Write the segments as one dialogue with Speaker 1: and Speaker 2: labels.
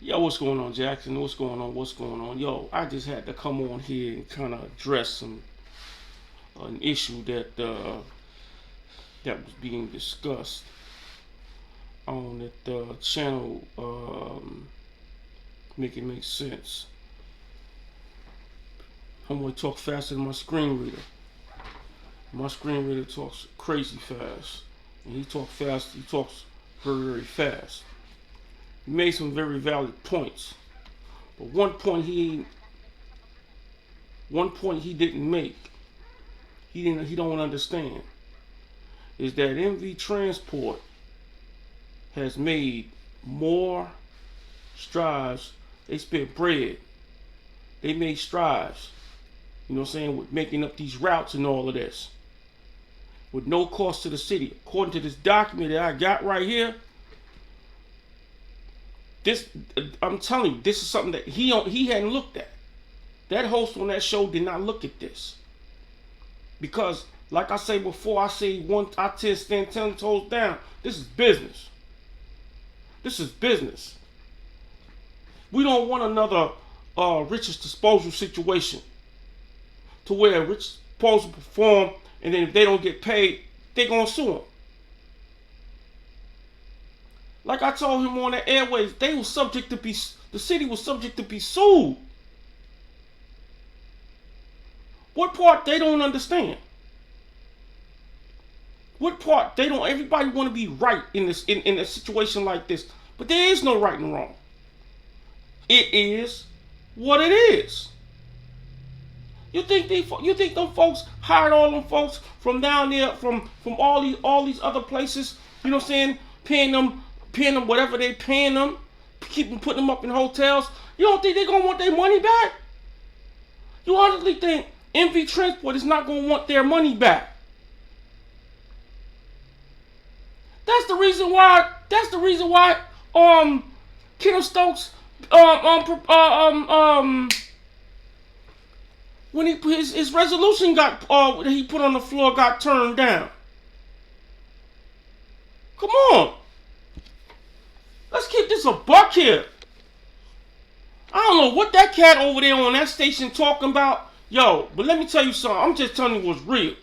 Speaker 1: Yo, what's going on, Jackson? What's going on? What's going on? Yo, I just had to come on here and kind of address an issue that was being discussed on the channel. Make it make sense. I'm gonna talk faster than my screen reader. My screen reader talks crazy fast, and he talks fast. He talks very fast. He made some very valid points, but one point he didn't make. He don't understand is that MV Transport has made more strides. They spent bread. They made strides. You know what I'm saying, with making up these routes and all of this, with no cost to the city. According to this document that I got right here, I'm telling you, this is something that he hadn't looked at. That host on that show did not look at this. Because, like I say before, I stand 10 toes down. This is business. This is business. We don't want another Rich's disposal situation to where Rich disposal perform, and then if they don't get paid, they're going to sue them. Like I told him on the airways, the city was subject to be sued. What part they don't understand? What part they don't? Everybody want to be right in a situation like this, but there is no right and wrong. It is what it is. You think them folks hired all them folks from down there, from all these other places? You know what I'm saying? Paying them whatever they paying them, putting them up in hotels. You don't think they're gonna want their money back? You honestly think MV Transport is not gonna want their money back? That's the reason why. Kenneth Stokes when his resolution that he put on the floor got turned down. Come on. Let's keep this a buck here. I don't know what that cat over there on that station talking about. Yo, but let me tell you something. I'm just telling you what's real.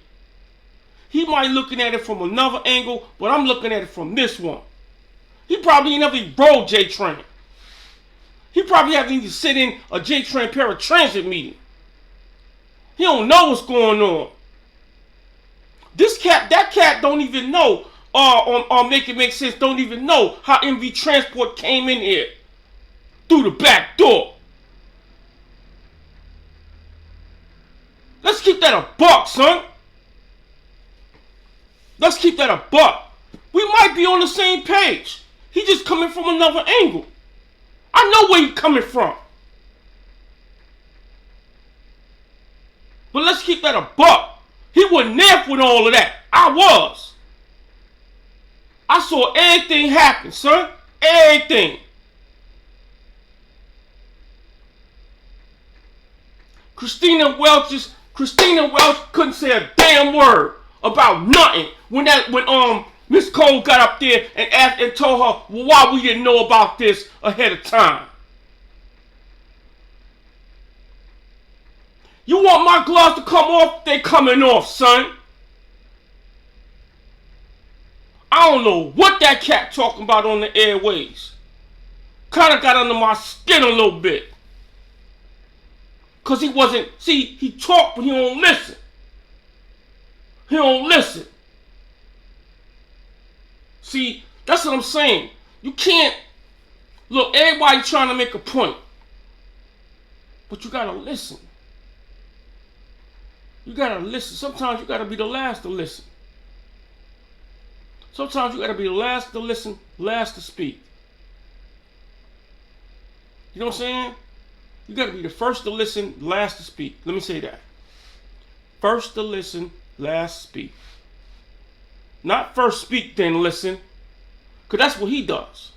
Speaker 1: He might looking at it from another angle, but I'm looking at it from this one. He probably ain't never rode Jatran. He probably haven't even sit in a Jatran paratransit meeting. He don't know what's going on. That cat don't even know, make it make sense, don't even know how MV Transport came in here through the back door. Let's keep that a buck, son. Let's keep that a buck. We might be on the same page. He just coming from another angle. I know where he coming from. But let's keep that a buck. He wasn't there with all of that. I was. I saw everything happen, son. Everything. Christina Welch couldn't say a damn word about nothing when Miss Cole got up there and told her why we didn't know about this ahead of time. You want my gloves to come off? They coming off, son. I don't know what that cat talking about on the airways. Kind of got under my skin a little bit. Because he talk, but he don't listen. He don't listen. See, that's what I'm saying. You can't, look, everybody trying to make a point. But you gotta listen. You gotta listen. Sometimes you gotta be the last to listen. Sometimes you gotta be the last to listen, last to speak. You know what I'm saying? You gotta be the first to listen, last to speak. Let me say that. First to listen, last to speak. Not first speak, then listen. Because that's what he does.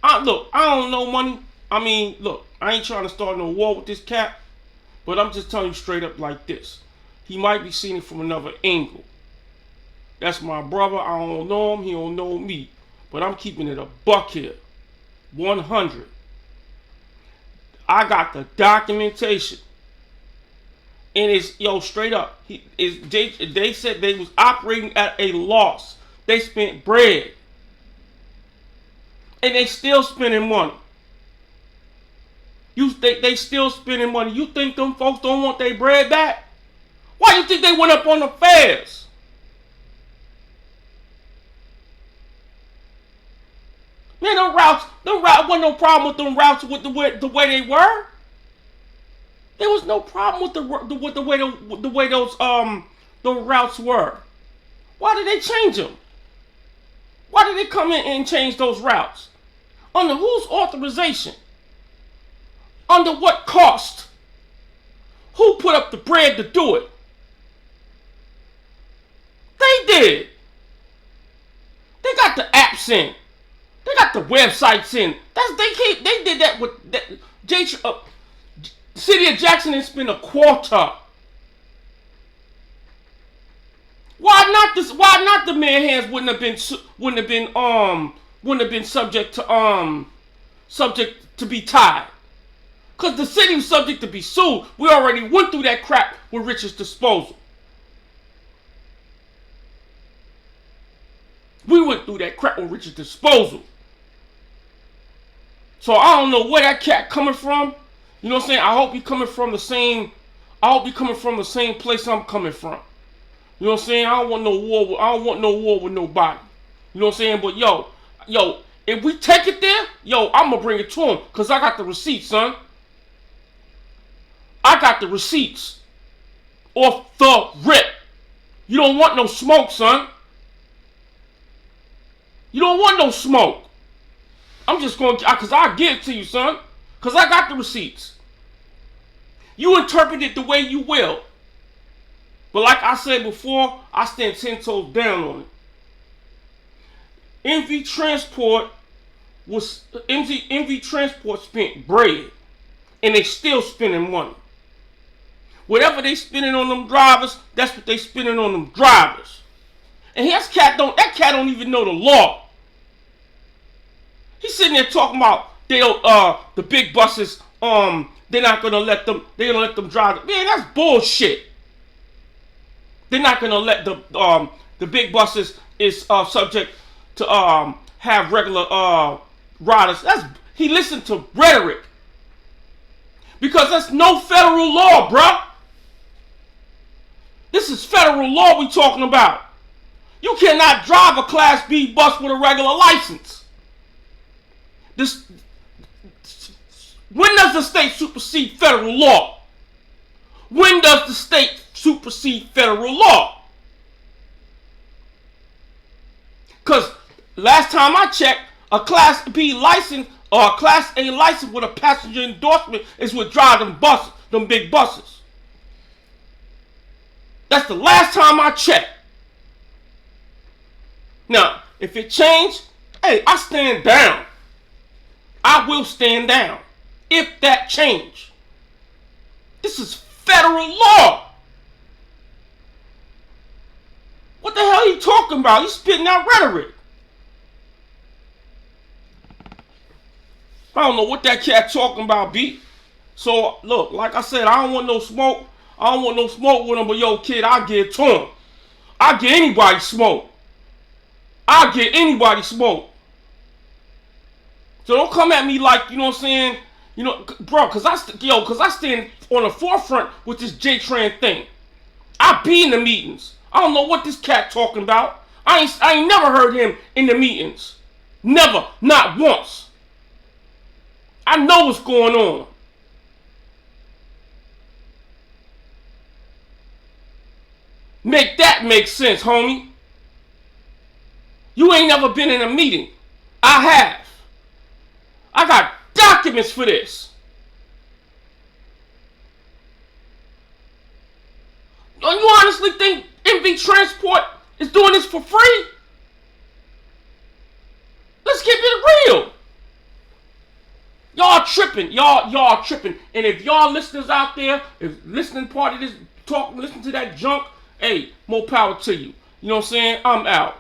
Speaker 1: Look, I don't know money. I mean, look, I ain't trying to start no war with this cat. But I'm just telling you straight up like this. He might be seeing it from another angle. That's my brother. I don't know him. He don't know me. But I'm keeping it a buck here. 100. I got the documentation. And it's, straight up. They said they was operating at a loss. They spent bread. And they still spending money. They still spending money. You think them folks don't want their bread back? Why you think they went up on the fares? Man, them routes wasn't no problem with them routes with the way they were. There was no problem with the way those routes were. Why did they change them? Why did they come in and change those routes? Under whose authorization? Under what cost? Who put up the bread to do it? They did. They got the apps in. They got the websites in. They did that with that. City of Jackson didn't spend a quarter. Why not the mayor hands wouldn't have been subject to be tied? Because the city was subject to be sued. We already went through that crap with Richard's disposal. We went through that crap with Richard's disposal. So I don't know where that cat coming from. You know what I'm saying? I hope he coming from the same place I'm coming from. You know what I'm saying? I don't want no war with nobody. You know what I'm saying? But yo, if we take it there, I'm gonna bring it to him. Cause I got the receipts, son. I got the receipts. Off the rip. You don't want no smoke, son. You don't want no smoke. I'm just going to, because I'll give it to you, son. Because I got the receipts. You interpret it the way you will. But like I said before, I stand 10 toes down on it. MV Transport spent bread. And they still spending money. Whatever they spending on them drivers, that's what they spending on them drivers. And that cat don't even know the law. He's sitting there talking about the big buses, they're gonna let them drive. Man, that's bullshit. They're not gonna let the big buses is subject to have regular riders. He listened to rhetoric. Because that's no federal law, bruh. This is federal law we talking about. You cannot drive a Class B bus with a regular license. When does the state supersede federal law? When does the state supersede federal law? Because last time I checked, a Class B license or a Class A license with a passenger endorsement is what drive them big buses. That's the last time I checked. Now, if it changed, hey, I stand down. I will stand down if that change. This is federal law. What the hell are you talking about? He's spitting out rhetoric. I don't know what that cat talking about, B. So, look, like I said, I don't want no smoke. I don't want no smoke with him, but yo, kid, I'll get it to him. I'll get anybody smoke. I'll get anybody smoke. So don't come at me like, you know what I'm saying, bro, because I stand on the forefront with this Jatran thing. I be in the meetings. I don't know what this cat talking about. I ain't never heard him in the meetings. Never, not once. I know what's going on. Make that make sense, homie. You ain't never been in a meeting. I have. I got documents for this. You honestly think MV Transport is doing this for free? Let's keep it real. Y'all tripping. Y'all tripping. And if y'all listeners out there, if listening part of this talk, listen to that junk, hey, more power to you. You know what I'm saying? I'm out.